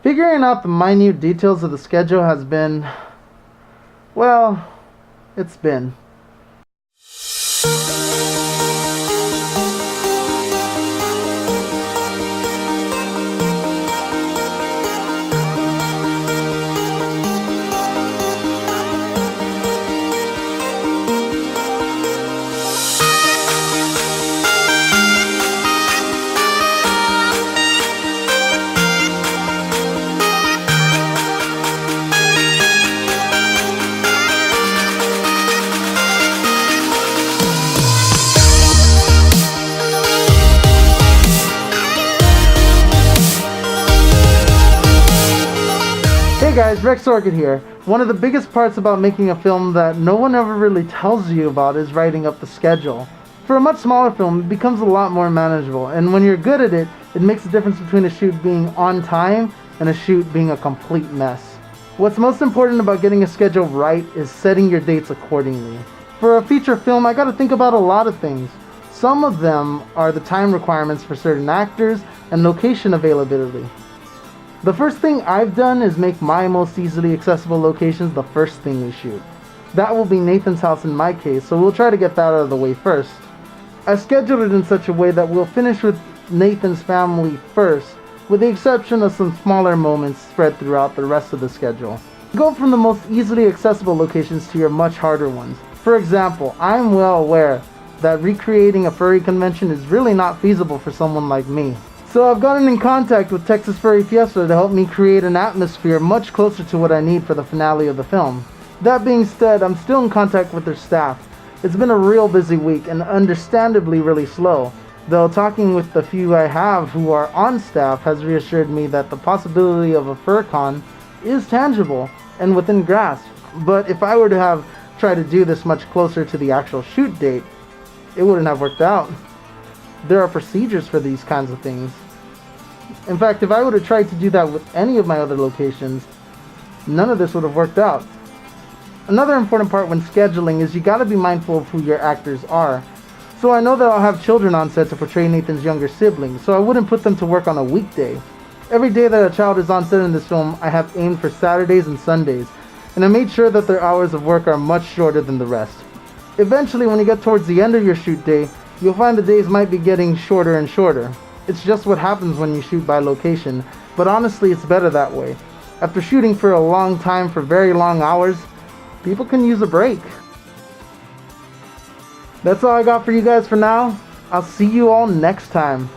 Figuring out the minute details of the schedule has been, well, it's been. Hey guys, Rex Orchid here. One of the biggest parts about making a film that no one ever really tells you about is writing up the schedule. For a much smaller film, it becomes a lot more manageable, and when you're good at it, it makes a difference between a shoot being on time and a shoot being a complete mess. What's most important about getting a schedule right is setting your dates accordingly. For a feature film, I gotta think about a lot of things. Some of them are the time requirements for certain actors and location availability. The first thing I've done is make my most easily accessible locations the first thing we shoot. That will be Nathan's house in my case, so we'll try to get that out of the way first. I scheduled it in such a way that we'll finish with Nathan's family first, with the exception of some smaller moments spread throughout the rest of the schedule. Go from the most easily accessible locations to your much harder ones. For example, I'm well aware that recreating a furry convention is really not feasible for someone like me. So I've gotten in contact with Texas Furry Fiesta to help me create an atmosphere much closer to what I need for the finale of the film. That being said, I'm still in contact with their staff. It's been a real busy week and understandably really slow, though talking with the few I have who are on staff has reassured me that the possibility of a FurCon is tangible and within grasp. But if I were to have tried to do this much closer to the actual shoot date, it wouldn't have worked out. There are procedures for these kinds of things. In fact, if I would have tried to do that with any of my other locations, none of this would have worked out. Another important part when scheduling is you gotta be mindful of who your actors are. So I know that I'll have children on set to portray Nathan's younger siblings, so I wouldn't put them to work on a weekday. Every day that a child is on set in this film, I have aimed for Saturdays and Sundays, and I made sure that their hours of work are much shorter than the rest. Eventually, when you get towards the end of your shoot day, you'll find the days might be getting shorter and shorter. It's just what happens when you shoot by location, but honestly it's better that way. After shooting for a long time for very long hours, people can use a break. That's all I got for you guys for now. I'll see you all next time.